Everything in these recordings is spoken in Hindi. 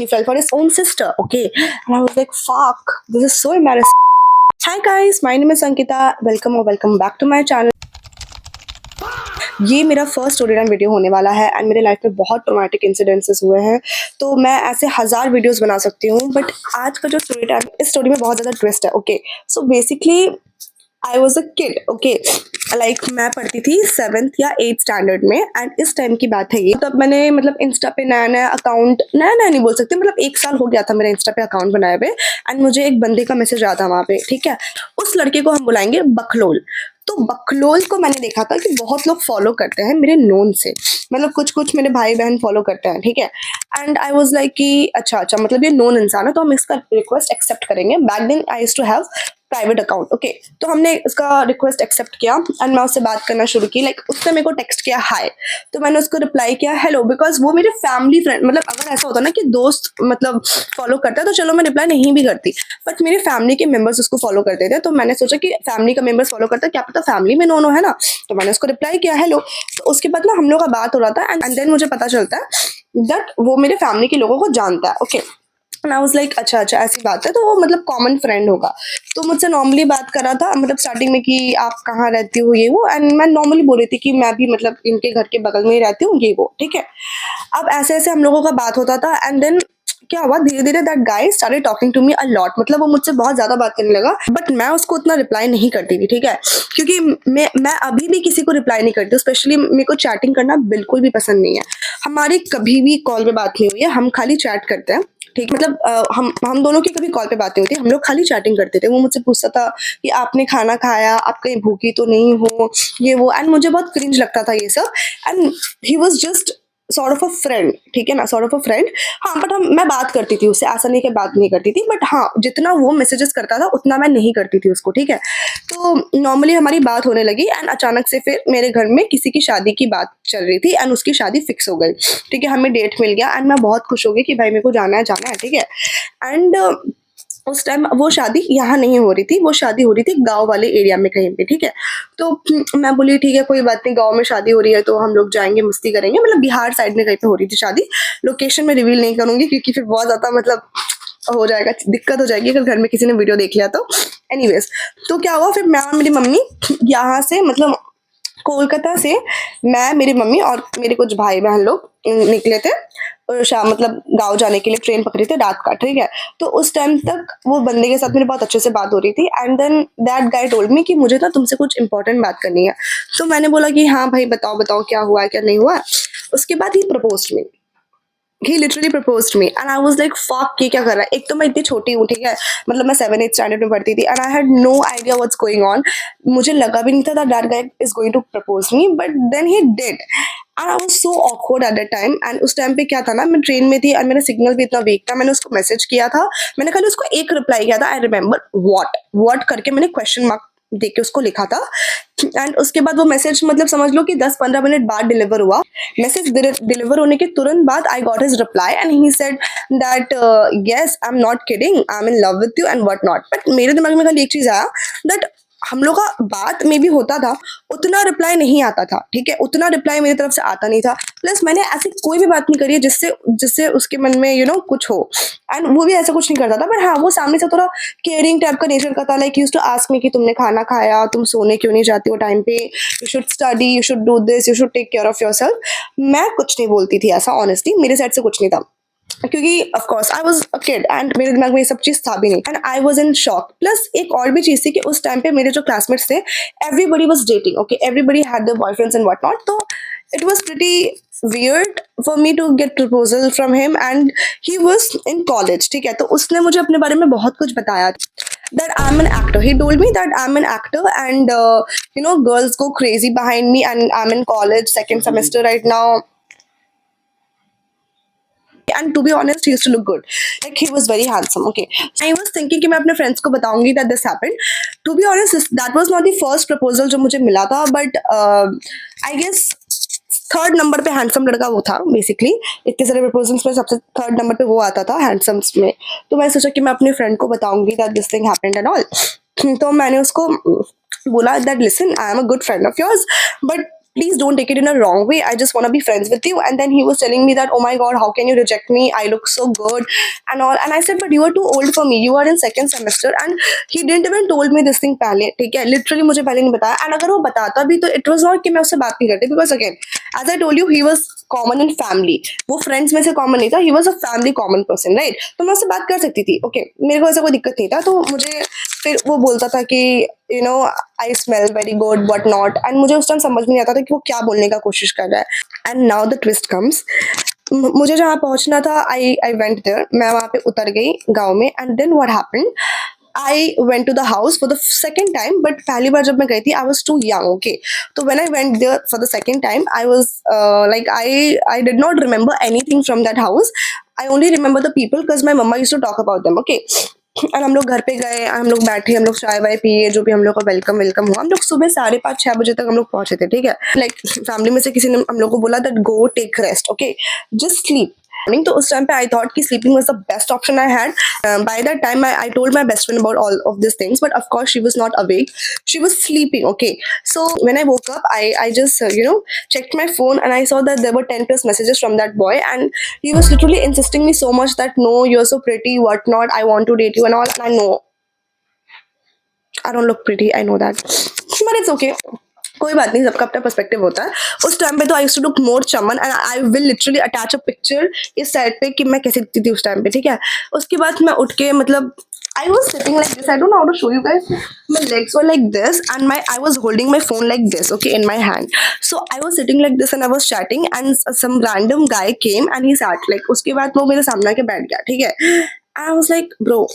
he fell for his own sister. Okay, and I was like, fuck, this is so embarrassing. Hi guys, my name is Ankita. Welcome or welcome back to my channel. ये मेरा फर्स्ट स्टोरी टाइम वीडियो होने वाला है एंड मेरे लाइफ में बहुत ट्रॉमेटिक इंसिडेंसेस हुए हैं, तो मैं ऐसे 1000 वीडियोस बना सकती हूँ, बट आज का जो स्टोरी टाइम, इस स्टोरी में बहुत ज़्यादा ट्विस्ट है. Okay, so basically I was a kid. Okay, like मैं पढ़ती थी 7th या 8th स्टैंडर्ड में एंड इस टाइम की बात है ये. तब मैंने मतलब इंस्टा पे नया नया अकाउंट, नया नया नहीं बोल सकते, मतलब 1 साल हो गया था मेरा इंस्टा पे अकाउंट बनाए हुए एंड मुझे एक बंदे का मैसेज आया था वहाँ पे. ठीक है, उस लड़के को हम बुलाएंगे बखलोल. तो बखलोल को मैंने देखा था कि बहुत लोग फॉलो करते हैं मेरे नोन से, मतलब कुछ कुछ मेरे भाई बहन फॉलो करते हैं. ठीक है, एंड आई वाज लाइक कि अच्छा मतलब ये नोन इंसान है तो हम इसका रिक्वेस्ट एक्सेप्ट करेंगे. Back then I used to have private account. Okay, तो हमने इसका रिक्वेस्ट एक्सेप्ट किया एंड मैं उससे बात करना शुरू की. लाइक उसने मेरे को टेक्स्ट किया हाय, तो मैंने उसको रिप्लाई किया हेलो, बिकॉज वो मेरे फैमिली फ्रेंड, मतलब अगर ऐसा होता ना कि दोस्त मतलब फॉलो करता है तो चलो मैं रिप्लाई नहीं भी करती, बट मेरे फैमिली के मेंबर्स उसको फॉलो करते थे, तो मैंने सोचा कि फैमिली का मेंबर्स फॉलो करता है, क्या पता फैमिली में नोनो है ना, तो मैंने उसको रिप्लाई किया हेलो. तो उसके बाद ना हम लोग का बात हो रहा था एंड देन मुझे पता चलता है दैट वो मेरे फैमिली के लोगों को जानता है. Okay, and I was like अच्छा ऐसी बात है, तो वो मतलब कॉमन फ्रेंड होगा. तो मुझसे नॉर्मली बात कर रहा था, मतलब स्टार्टिंग में कि आप कहाँ रहती हो ये वो, एंड मैं नॉर्मली बोल रही थी कि मैं भी मतलब इनके घर के बगल में ही रहती हूँ ये वो. ठीक है, अब ऐसे ऐसे हम लोगों का बात होता था एंड देन क्या हुआ, धीरे धीरे that guy started talking to me a lot. मतलब वो मुझसे बहुत ज्यादा बात करने लगा, बट मैं उसको उतना रिप्लाई नहीं करती थी. ठीक है, क्योंकि मैं अभी भी किसी को रिप्लाई नहीं करती, स्पेशली मेरे को चैटिंग करना बिल्कुल भी पसंद नहीं है. हमारी कभी भी कॉल पे बात नहीं हुई है, हम खाली चैट करते हैं. ठीक, मतलब हम दोनों की कभी कॉल पे बातें होती, हम लोग खाली चैटिंग करते थे. वो मुझसे पूछता था कि आपने खाना खाया, आप कहीं भूखी तो नहीं हो, ये वो, एंड मुझे बहुत क्रिंज लगता था ये सब. And he was just sort of a friend. ठीक है ना, सॉर्ट ऑफ अ फ्रेंड. हाँ, बट मैं बात करती थी उससे, ऐसा नहीं कि बात नहीं करती थी, बट हाँ जितना वो मैसेजेस करता था उतना मैं नहीं करती थी उसको. ठीक है, तो नॉर्मली हमारी बात होने लगी एंड अचानक से फिर मेरे घर में किसी की शादी की बात चल रही थी एंड उसकी शादी फिक्स हो गई. ठीक है, हमें डेट मिल गया एंड मैं बहुत खुश हो गई कि भाई मेरे को जाना है. ठीक है, एंड उस टाइम वो शादी यहाँ नहीं हो रही थी, वो शादी हो रही थी गांव वाले एरिया में कहीं पे. ठीक है, तो मैं बोली ठीक है कोई बात नहीं, गांव में शादी हो रही है तो हम लोग जाएंगे, मस्ती करेंगे. मतलब बिहार साइड में कहीं पे हो रही थी शादी. लोकेशन में रिवील नहीं करूंगी क्योंकि फिर बहुत ज्यादा मतलब हो जाएगा, दिक्कत हो जाएगी अगर घर में किसी ने वीडियो देख लिया तो. एनीवेज, तो क्या हुआ फिर, मैं और मेरी मम्मी यहाँ से मतलब कोलकाता से मैं, मेरी मम्मी और मेरे कुछ भाई बहन लोग निकले थे और शाम मतलब गांव जाने के लिए ट्रेन पकड़ी थी रात का. ठीक है, तो उस टाइम तक वो बंदे के साथ मेरी बहुत अच्छे से बात हो रही थी and then that guy told me कि मुझे ना तुमसे कुछ इंपॉर्टेंट बात करनी है. तो मैंने बोला कि हाँ भाई बताओ क्या हुआ है क्या नहीं हुआ. उसके बाद he proposed me, he literally proposed me and I was like fuck, ये क्या कर रहा है. एक तो मैं इतनी छोटी हूँ, ठीक है, मतलब मैं 7th स्टैंडर्ड में पढ़ती थी and I had no idea what's going on. मुझे लगा भी नहीं था that guy is going to propose me, but then he did and I was so awkward at that time. एंड उस टाइम पे क्या था ना, मैं ट्रेन में थी और मेरा सिग्नल भी इतना वीक था. मैंने उसको मैसेज किया था, मैंने खाली उसको एक रिप्लाई किया था, आई रिमेम्बर व्हाट करके मैंने क्वेश्चन मार्क देख के उसको लिखा था. एंड उसके बाद वो मैसेज मतलब समझ लो कि 10-15 मिनट बाद डिलीवर हुआ. मैसेज डिलीवर होने के तुरंत बाद I got his reply and he said that yes I am not kidding, I am in love with you and what not. But मेरे दिमाग में खाली एक चीज आया दैट हम लोग का बात में भी होता था, उतना रिप्लाई नहीं आता था. ठीक है, उतना रिप्लाई मेरी तरफ से आता नहीं था. प्लस मैंने ऐसी कोई भी बात नहीं करी है जिससे जिससे उसके मन में कुछ हो, एंड वो भी ऐसा कुछ नहीं करता था. बट हाँ, वो सामने से थोड़ा केयरिंग टाइप का नेचर का था. Like used to ask me कि तुमने खाना खाया, तुम सोने क्यों नहीं जाती हो टाइम पे, you should study, you should do this, you should take care of yourself. मैं कुछ नहीं बोलती थी ऐसा, ऑनेस्टली मेरे साइड से कुछ नहीं था क्योंकि of course I was a kid and मेरे दिमाग में ये सब चीज था भी नहीं and I was in shock. Plus एक और भी चीज थी कि उस टाइम पे मेरे जो क्लासमेट्स थे everybody was dating. Okay, everybody had their boyfriends and what not. तो it was pretty weird for me to get proposal from him and he was in college. ठीक है, तो उसने मुझे अपने बारे में बहुत कुछ बताया. That I'm an actor. He told me that I'm an actor and girls go crazy behind me and I'm in college, second semester right now. And to be honest, he used to look good. Like he was very handsome. Okay, I was thinking कि मैं अपने friends को बताऊंगी that this happened. To be honest, that was not the first proposal जो मुझे मिला था, but I guess third number पे हैंडसम लड़का वो था. बेसिकली इतने सारे प्रपोजल्स में सबसे थर्ड नंबर पे वो आता था हैंडसम्स में. तो मैं सोचा कि मैं अपने फ्रेंड को बताऊंगी that this thing happened and all. तो मैंने उसको बोला that listen, I am a good friend of yours but please don't take it in a wrong way. I just want to be friends with you. And then he was telling me that, oh my god, how can you reject me? I look so good and all. And I said, but you are too old for me. You are in second semester. And he didn't even told me this thing पहले, ठीक है? Literally मुझे पहले नहीं बताया. And अगर वो बताता भी तो it was not कि मैं उससे बात नहीं करती, because again, as I told you, he was common in family. वो friends में से common नहीं था. He was a family common person, right? तो मैं उससे बात कर सकती थी. Okay, मेरे को ऐसा कोई दिक्कत नहीं था. तो मुझे फिर वो बोलता था कि you know I smell very good what not, and मुझे उस टाइम समझ में नहीं आता था कि वो क्या बोलने का कोशिश कर रहा है. And now the twist comes. मुझे जहाँ पहुंचना था, आई वेंट देयर, मैं वहाँ पे उतर गई गाँव में. And then what happened, I went to the house for the second time. But पहली बार जब मैं गई थी, I was too young. Okay, तो when I went there for the second time, I was like I did not remember anything from that house. I only remember the people because my mamma used to talk about them. Okay, और हम लोग घर पे गए, हम लोग बैठे, हम लोग चाय वाय पिए, जो भी हम लोग का वेलकम हुआ. हम लोग सुबह 5:30-6 बजे तक हम लोग पहुंचे थे, ठीक है? लाइक फैमिली में से किसी ने हम लोग को बोला that go take rest, okay, just sleep. तो उस टाइम पे आई थॉट कि sleeping was the best option I had. By that time I told my best friend about all of this things, but of course she was not awake, she was sleeping. Okay, so when I woke up, I just checked my phone, and I saw that there were 10 plus messages from that boy, and he was literally insisting me so much that no, you're so pretty, what not, I want to date you and all. And I know I don't look pretty, I know that, but it's okay. कोई बात नहीं, सबका अपना पर्सपेक्टिव होता है. उस टाइम पे तो I used to look more चमन, and I will literally attach a picture इस साइड पे कि मैं कैसे दिखती थी उस टाइम पे, ठीक है? उसके बाद मैं उठ के, मतलब I was sitting like this. I don't know how to show you guys. My legs were like this, and I was holding my phone like this, okay, in my hand. So I was sitting like this, and I was chatting, and some random guy came and he sat like. उसके बाद वो मेरे सामने आके बैठ गया, ठीक है? I was like, bro.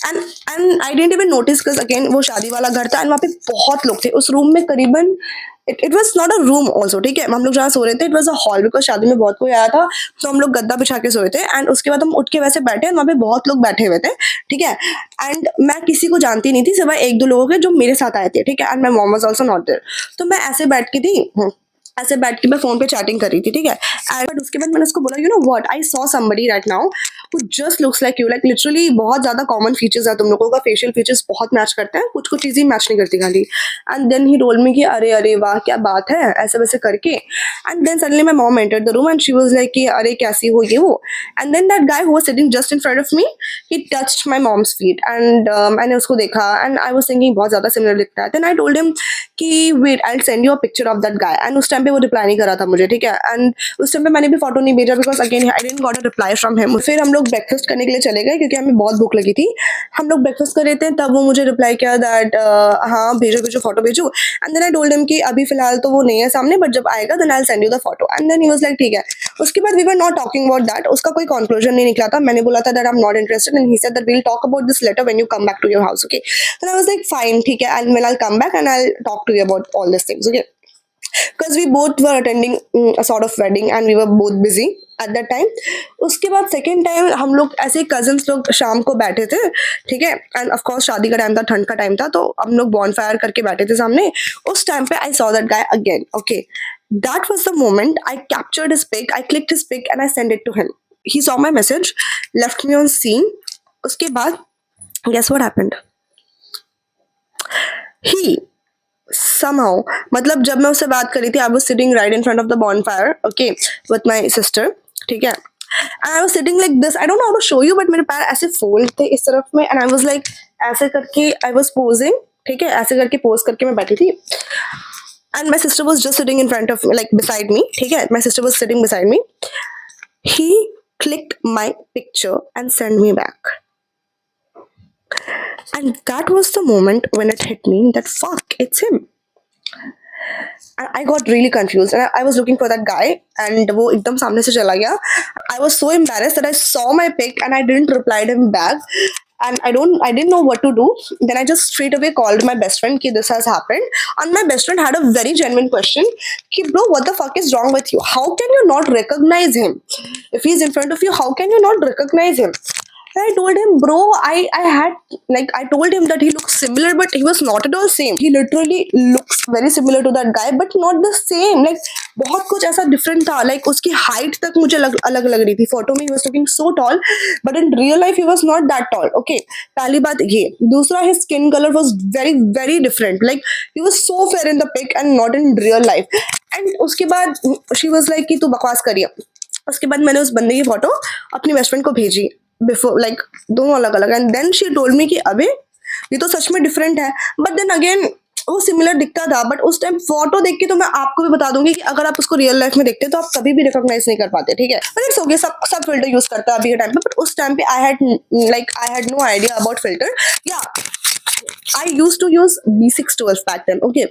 And I didn't even notice, because again वो शादी वाला घर था, एंड वहाँ पे बहुत लोग थे उस रूम में. करीबन it was not a room also, ठीक है? हम लोग जहाँ सो रहे थे, it was a hall, because शादी में बहुत कोई आया था, तो हम लोग गद्दा बिछा के सोए थे. एंड उसके बाद हम उठ के वैसे बैठे, वहाँ पे बहुत लोग बैठे हुए थे, ठीक है? एंड मैं किसी को जानती नहीं थी सिवाय 1-2 लोगों के जो मेरे साथ आए थे, ठीक है? And my mom was also not there. तो मैं ऐसे बैठ के थी, ऐसे बैठ के मैं फोन पे चैटिंग कर रही थी, ठीक है? एंड उसके बाद मैंने उसको बोला, you know what, I saw somebody right now who just looks like you. Like literally बहुत ज्यादा कॉमन फीचर्स है तुम लोगों का, फेशियल फीचर्स बहुत मैच करते हैं, कुछ कुछ चीजें मैच नहीं करती खाली. And then he told me कि अरे अरे वाह क्या बात है, ऐसे वैसे करके. And then suddenly my mom entered the room, and she was like कि अरे कैसी हो ये वो. And then that guy who was sitting just in front of me, he touched my mom's feet, and मैंने उसको देखा, एंड आई वाज थिंकिंग बहुत ज्यादा सिमिलर दिखता है. देन आई टोल्ड हिम कि wait, I will send you a picture of that guy. And उस टाइम पे वो रिप्लाई नहीं कर रहा था मुझे, ठीक है? एंड उस टाइम पे मैंने भी फोटो नहीं भेजा, because again I didn't got a reply from him. फिर हम लोग ब्रेकफास्ट करने के लिए चले गए, क्योंकि हमें बहुत भूख लगी थी. हम लोग ब्रेकफास्ट कर रहे थे, तब वो मुझे रिप्लाई किया दैट हाँ भेजो भेजो फोटो भेजो. And then I told him कि अभी फिलहाल तो वो नहीं है सामने, बट जब आएगा then I will send you the photo. And then he was like ठीक है. उसके बाद we were not talking about that. उसका कोई कंक्लूजन नहीं निकला था. मैंने बोला था that I am not interested, and he said that we will talk about this later when you come back to your house, okay? Then I was like fine, ठीक है, and when I will come back and I will talk to you about all this things, okay? Because we both were attending a sort of wedding, and we were both busy at that time. उसके बाद सेकेंड टाइम हम लोग ऐसे कजन्स लोग शाम को बैठे थे, ठीक है? एंड ऑफ कोर्स शादी का टाइम था, ठंड का टाइम था, तो हम लोग बॉनफायर करके बैठे थे सामने. उस टाइम पे I saw that guy again, okay? That was the moment I captured his pic, I clicked his pic and I send it to him. He saw my message, left me on seen. उसके बाद guess what happened, he somehow, मतलब जब मैं उससे बात कर रही थी, I was sitting right in front of the bonfire, okay, with my sister, ठीक है? And I was sitting like this. I don't know how to show you, but मेरे पैर ऐसे fold थे इस तरफ में, and I was like ऐसे करके I was posing, ठीक है? ऐसे करके pose करके मैं बैठी थी. And my sister was just sitting in front of, like beside me, ठीक है? My sister was sitting beside me. He clicked my picture and sent me back. And that was the moment when it hit me that fuck, it's him. And I got really confused, and I was looking for that guy, and वो एकदम सामने से चला गया. I was so embarrassed that I saw my pic and I didn't reply him back, and I didn't know what to do. Then I just straight away called my best friend कि this has happened, and my best friend had a very genuine question कि bro, what the fuck is wrong with you? How can you not recognize him? If he's in front of you, how can you not recognize him? And I told him, bro, I told him that he looks similar, but he was not at all same. He literally looks very similar to that guy, but not the same. Like, बहुत कुछ ऐसा डिफरेंट था, लाइक उसकी हाइट तक मुझे अलग लग रही थी। फोटो में he was looking so tall, but in real life he was not that tall. Okay, पहली बात ये। दूसरा, his skin colour was very very different, like he was so fair in the pic and not in real life. And उसके बाद शी वाज लाइक कि तू बकवास करिए। उसके बाद मैंने उस बंदे की फोटो अपनी बेस्ट फ्रेंड को भेजी, बिफोर लाइक दोनों अलग अलग, and then she told me कि अबे ये तो सच में डिफरेंट है, बट देन अगेन वो सिमिलर दिखता था। बट उस टाइम फोटो देख के तो मैं आपको भी बता दूंगी कि अगर आप उसको रियल लाइफ में देखते तो आप कभी भी रिकॉग्नाइज नहीं कर पाते, ठीक है। बट इट्स ओके, सब फिल्टर यूज करता है अभी के टाइम पे, बट उस टाइम पे I had no idea about filter. या I use to use B612 back then, okay.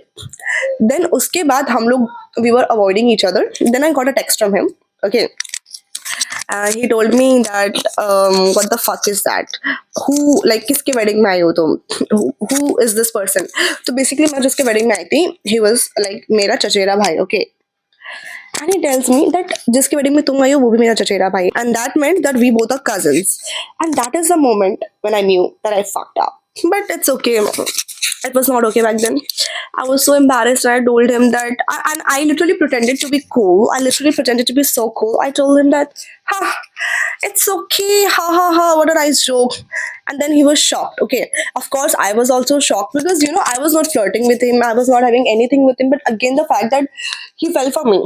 Then उसके बाद हम लोग we were avoiding each other. Then I got a text from him, okay. He told me that what the fuck is that? Who, like किसके wedding में आई हो तुम? Who is this person? तो basically मैं जिसके wedding में आई थी, he was like मेरा चचेरा भाई, okay. And he tells me that जिसके wedding में तुम आई हो वो भी मेरा चचेरा भाई, and that meant that we both are cousins. And that is the moment when I knew that I fucked up. But it's okay. It was not okay back then. I was so embarrassed. And I told him that, and I literally pretended to be cool. I literally pretended to be so cool. I told him that, ha, it's okay, ha ha ha, what a nice joke. And then he was shocked. Okay, of course I was also shocked because I was not flirting with him. I was not having anything with him. But again, the fact that he fell for me.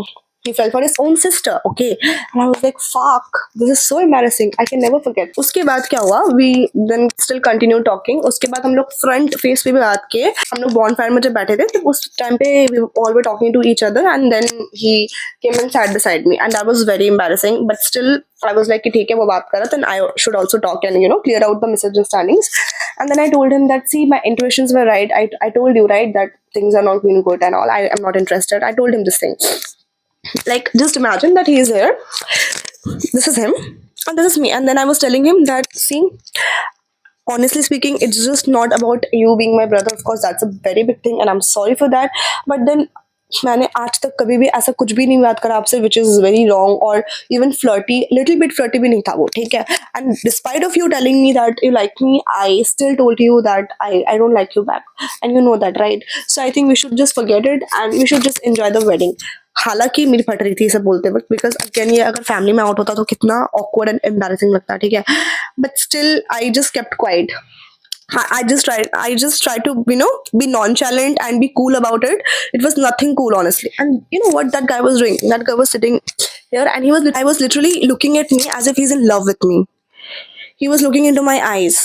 He fell for his own sister, okay. And I was like, fuck, this is so embarrassing. I can never forget. उसके बाद क्या हुआ? We then still continued talking. उसके बाद हम लोग front face पे भी बात किए। हम लोग bonfire में जब बैठे थे तो उस time पे we all were talking to each other, and then he came and sat beside me, and that was very embarrassing. But still, I was like कि ठीक है वो बात कर रहा, then I should also talk and clear out the misunderstandings. And then I told him that, see, my intuitions were right. I told you, right, that things are not going good and all. I am not interested. I told him this thing. Like, just imagine that he is here, this is him, and this is me. And then I was telling him that, see, honestly speaking, it's just not about you being my brother. Of course, that's a very big thing, and I'm sorry for that. But then मैंने आज तक कभी भी ऐसा कुछ भी नहीं बात करा आपसे which is very wrong, or even flirty, little bit flirty भी नहीं था वो, ठीक है. And despite of you telling me that you like me, I still told you that I don't like you back, and you know that, right? So I think we should just forget it and we should just enjoy the wedding. हालांकि मेरी फट रही थी सब बोलते वक्त, बिकॉज अगेन ये अगर फैमिली में आउट होता तो कितना ऑकवर्ड एंड एम्बैरेसिंग लगता, ठीक है. But still I just kept quite. I just tried to be nonchalant and be cool about it. It was nothing cool, honestly. And you know what that guy was doing? That guy was sitting here, and I was literally looking at me as if he's in love with me. He was looking into my eyes.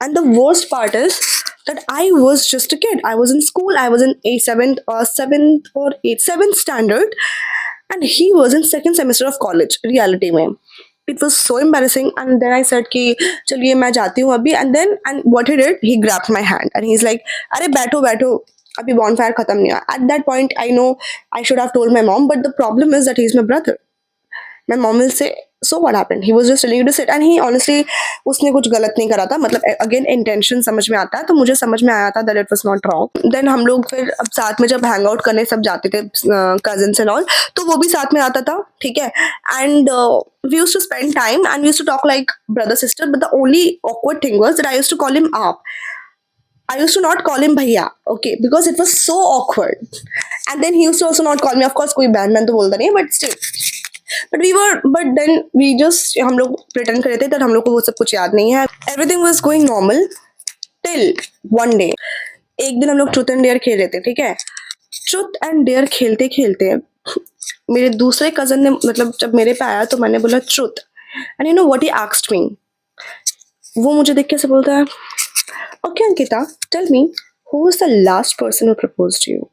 And the worst part is that I was just a kid. I was in school. I was in seventh standard, and he was in second semester of college. Reality mein. It was so embarrassing. And then I said कि चलिए मैं जाती हूँ अभी. And what he did, he grabbed my hand and he's like, अरे बैठो बैठो, अभी bonfire खत्म नहीं हुआ. At that point, I know I should have told my mom, but the problem is that he's my brother. My mom will say, so what happened? He was just telling you to sit. And he honestly, उसने कुछ गलत नहीं करा था. मतलब again intention समझ में आता है, तो मुझे समझ में आया था that it was not wrong. Then हम लोग फिर अब साथ में जब hang out करने सब जाते थे cousins and all, तो वो भी साथ में आता था, ठीक है. And we used to spend time and we used to talk like brother sister. But the only awkward thing was that I used to call him aap. I used to not call him bhaiya, okay, because it was so awkward. And then he used to also not call me. Of course, कोई बहन बहन तो बोलता नहीं, but still. But then we just हम लोग pretend कर रहे थे that हम लोग को वो सब कुछ याद नहीं है. Everything was going normal till one day. एक दिन हम लोग truth and dare खेल रहे थे, ठीक है. Truth and dare खेलते खेलते मेरे दूसरे cousin ने, मतलब जब मेरे पे आया तो मैंने बोला truth. And you know what he asked me? वो मुझे देख के ऐसे बोलता है, okay Ankita, tell me, who was the last person who proposed to you?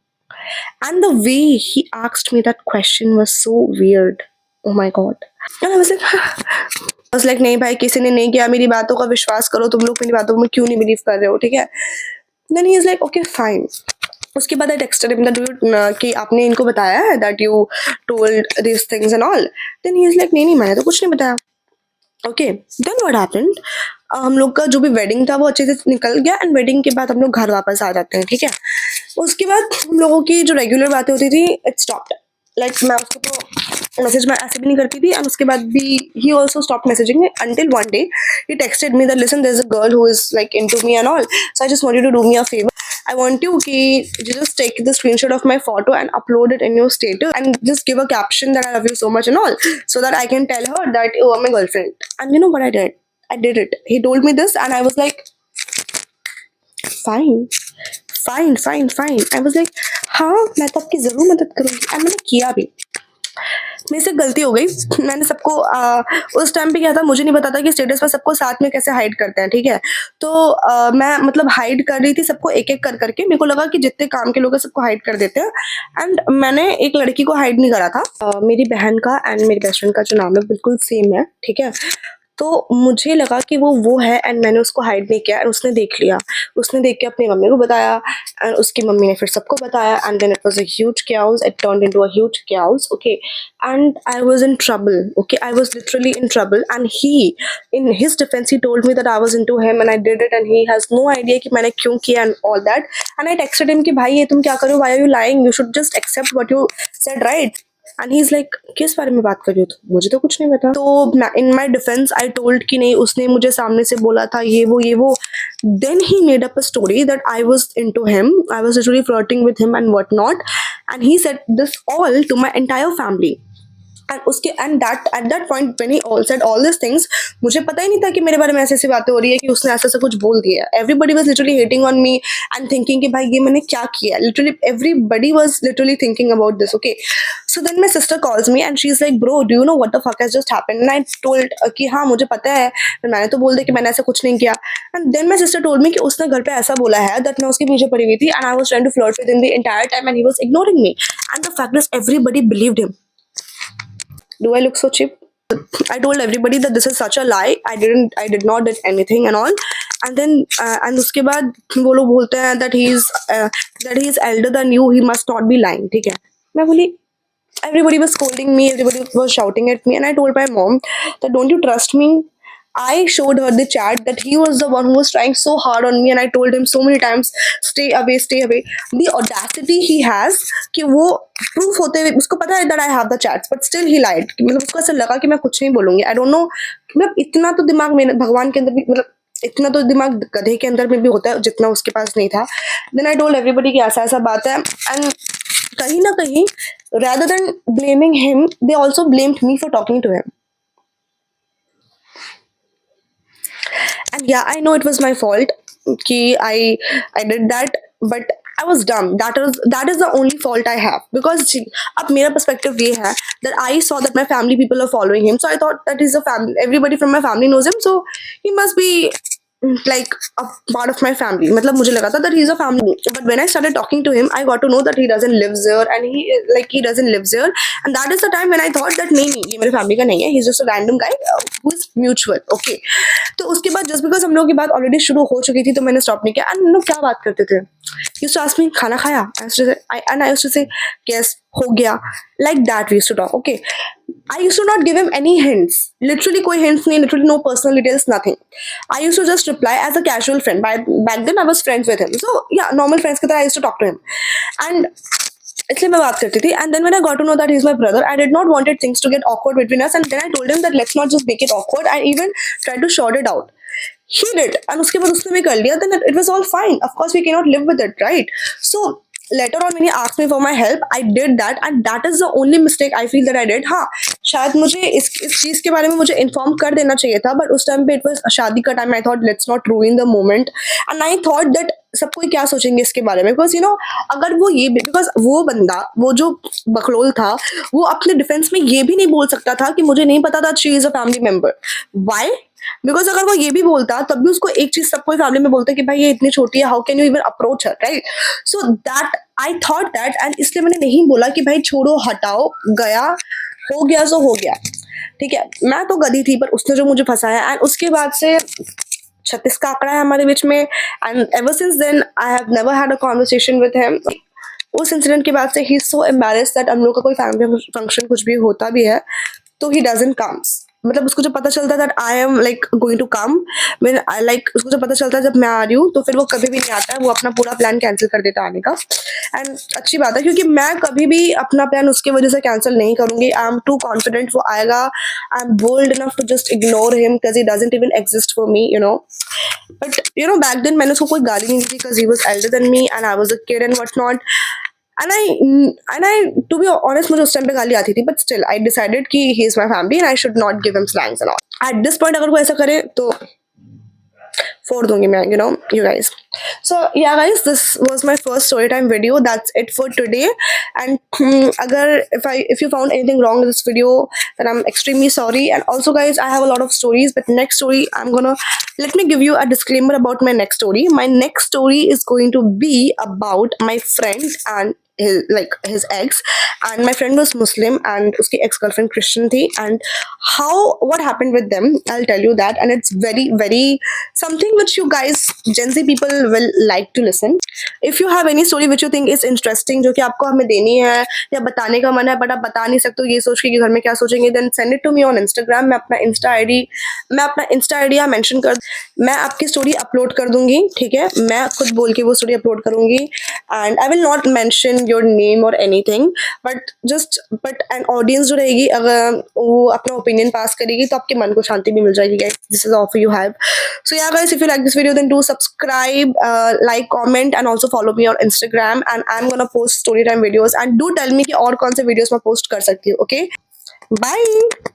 And the way he asked me that question was so weird. Oh my god. And I was like नहीं भाई, किसी ने नहीं किया, मेरी बातों का विश्वास करो, तुम लोग मेरी बातों में क्यों नहीं बिलीव कर रहे हो, ठीक है. Then he is like, okay fine. उसके बाद I texted him that कि आपने इनको बताया है that you told these things and all. Then he is like नहीं मैंने तो कुछ नहीं बताया. Okay, then what happened? हम लोग का जो भी वेडिंग था वो अच्छे से निकल गया, एंड वेडिंग के बाद हम लोग घर वापस आ जाते हैं, ठीक है. उसके बाद हम लोगों की जो रेगुलर बातें होती थी, इट स्टॉप्ड. लाइक मैं उसको तो मैसेज में ऐसे भी नहीं करती थी, एंड उसके बाद भी he also stop messaging me until one day he texted me that listen, there's a girl who is like into me and all, so I just want you to do me a favor I want you कि you just take the screenshot of my photo and upload it in your status and just give a caption that I love you so much and all, so that I can tell her that you are my girlfriend. And you know what I did? I did it. He told me this and I was like, fine, fine, fine, fine. I was like, हाँ मैं तो आपकी ज़रूर मदद करूँगी, and मैंने किया भी. मेरे से गलती हो गई. मैंने सबको उस टाइम पे क्या था, मुझे नहीं पता था कि स्टेटस पर सबको साथ में कैसे हाइड करते हैं, ठीक है. तो मैं मतलब हाइड कर रही थी सबको एक एक कर करके. मेरे को लगा कि जितने काम के लोग हैं सबको हाइड कर देते हैं. एंड मैंने एक लड़की को हाइड नहीं करा था. मेरी बहन का एंड मेरी बेस्ट फ्रेंड का जो नाम है बिल्कुल सेम है, ठीक है. तो मुझे लगा कि वो है एंड मैंने उसको हाइड नहीं किया. एंड उसने देख लिया. उसने देख के अपनी मम्मी को बताया एंड उसकी मम्मी ने फिर सबको बताया and then it was a huge chaos. It turned into a huge chaos. Okay, and I was in trouble. Okay, I was literally in trouble. And he, in his defense, he told me that I was into him and I did it and he has no idea कि मैंने क्यों किया and all that. And I texted him कि भाई ये तुम क्या कर रहे हो? Why are you lying? You should just accept what you said, right? And he is like, किस बारे में बात कर रही हो तुम? मुझे तो कुछ नहीं पता. तो इन माई डिफेंस आई टोल्ड कि नहीं, उसने मुझे सामने से बोला था ये वो. Then he made up a story that I was into him, I was literally flirting with him and what not. And he said this all to my entire family. And उसके and that at that point when he all said all this things, मुझे पता ही नहीं था कि मेरे बारे में ऐसी ऐसी बातें हो रही है कि उसने ऐसा ऐसा कुछ बोल दिया. Everybody was literally hating on me and thinking कि भाई ये मैंने क्या किया. Literally everybody was literally thinking about this. Okay, so then my sister calls me and she is like, bro do you know what the fuck has just happened? And I told कि हाँ मुझे पता है, मैंने तो बोल दिया कि मैंने ऐसा कुछ नहीं किया. And then my sister told me कि उसने घर पे ऐसा बोला है दैट मैं उसके पीछे पड़ी हुई थी and I was trying to flirt with him the entire time and he was ignoring me. And the fact is everybody believed him. Do I look so cheap? I told everybody that this is such a lie. I did not did anything and all. And then and उसके बाद वो लोग बोलते हैं that he is elder than you. He must not be lying. ठीक है. मैं बोली, everybody was scolding me. Everybody was shouting at me. And I told my mom that don't you trust me? I showed her the chat that he was the one who was trying so hard on me and I told him so many times stay away, stay away. The audacity he has कि वो proof होते हुए उसको पता है that I have the chats but still he lied. मतलब उसको ऐसा लगा कि मैं कुछ नहीं बोलूँगी. I don't know, मतलब इतना तो दिमाग में भगवान के अंदर भी, मतलब इतना तो दिमाग गधे के अंदर में भी होता है जितना उसके पास नहीं था. Then I told everybody कि ऐसा ऐसा बात है and कहीं ना कहीं rather than blaming him they also blamed me for talking to him. And yeah, I know it was my fault कि I did that, but I was dumb. That is the only fault I have because अब मेरा perspective ये है that I saw that my family people are following him, so I thought that he's a family. Everybody from my family knows him, so he must be like a part of my family. मतलब मुझे लगा था that he's a family. But when I started talking to him, I got to know that he doesn't live there and he doesn't live there. And that is the time when I thought that नहीं ये मेरे family का नहीं है. He's just a random guy who is mutual. Okay. तो उसके बाद just because हम लोगों की बात already शुरू हो चुकी थी तो मैंने stop नहीं किया. And हम लोग क्या बात करते थे? He used to ask me खाना खाया? I used to say yes, हो गया. Like that we used to talk. Okay. I used to not give him any hints. Literally कोई hints नहीं, literally no personal details, nothing. I used to just reply as a casual friend. Back then I was friends with him. So yeah, normal friends की तरह I used to talk to him. And इसलिए मैं बात करती थी. And then when I got to know that he's my brother, I did not wanted things to get awkward between us. And then I told him that let's not just make it awkward. I even tried to sort it out. He did. And उसके बाद उसने भी कर लिया. Then it was all fine. Of course we cannot live with it, right? So later on when he asked me for my help, I did that and that is the only mistake I feel that I did. हाँ, शायद मुझे इस चीज़ के बारे में मुझे इन्फॉर्म कर देना चाहिए था, बट उस टाइम पे इट वाज शादी का time. I thought let's not रूइन the moment and I thought that सब कोई क्या सोचेंगे इसके बारे में. बिकॉज यू नो अगर वो ये बिकॉज वो बंदा वो जो बकलोल था वो अपने डिफेंस में ये भी नहीं बोल सकता था कि मुझे नहीं पता था she is a family member. Why? Because अगर वो ये भी बोलता तब भी उसको एक चीज सब कोई फैमिली में बोलता है कि भाई ये इतनी छोटी है, how can you even approach her, right? So that I thought that and इसलिए मैंने नहीं बोला कि भाई छोड़ो हटाओ, गया हो गया सो हो गया. ठीक है, मैं तो गधी थी पर उसने जो मुझे फंसाया. एंड उसके बाद से 36 का आंकड़ा है हमारे बीच में. And ever since then I have never had a conversation with him. उस इंसिडेंट के बाद से he is so embarrassed that हम लोग का कोई फैमिली फंक्शन कुछ भी होता भी है तो ही डजंट कम्स. मतलब उसको जब पता चलता है that I am like going to come, when I like उसको जब पता चलता है जब मैं आ रही हूँ, तो फिर वो कभी भी नहीं आता है, वो अपना पूरा प्लान कैंसिल कर देता है आने का। एंड अच्छी बात है, क्योंकि मैं कभी भी अपना प्लान उसकी वजह से कैंसिल नहीं करूंगी। आई एम टू कॉन्फिडेंट वो आएगा। I am bold enough to just ignore him because he doesn't even exist for me, you know. But you know back then मैंने उसको कोई गाली नहीं दी because he was elder than me and I was a kid and what not. And I to be honest मुझे उस टाइम पे गाली आती थी, बट स्टिल आई डिसाइडेड कि he is my family and I should not give him slangs and all. At this point अगर वो ऐसा करे तो फोड़ दूंगी मैं, you know, you guys. So yeah guys, this was my first story time video. That's it for today. And agar if you found anything wrong in this video, then I'm extremely sorry. And also guys, I have a lot of stories, but next story I'm gonna, let me give you a disclaimer about my next story. My next story is going to be about my friend and his ex, and my friend was Muslim and uski ex girlfriend Christian thi, and how what happened with them, I'll tell you that. And it's very very something which you guys Gen Z people will like to listen. If you have any story which you think is interesting जो कि आपको हमें देनी है या बताने का मन है बट आप बता नहीं सकते हो ये सोच के कि घर में क्या सोचेंगे, then send it to me on Instagram. मैं अपना इंस्टा आईडी यहाँ मेंशन कर, मैं आपकी स्टोरी अपलोड कर दूंगी, ठीक है। मैं खुद बोल के वो स्टोरी अपलोड करूंगी and I will not mention your name और एनीथिंग, बट एन ऑडियंस जो रहेगी अगर वो अपना ओपिनियन पास करेगी तो आपके मन को शांति भी मिल जाएगी guys. This is offer you have. So yeah guys, if you like this video then do subscribe, like, comment and also follow me on Instagram, and I'm gonna post story time videos, and do tell me कि और कौन से videos मैं post कर सकती हूँ, okay? Bye.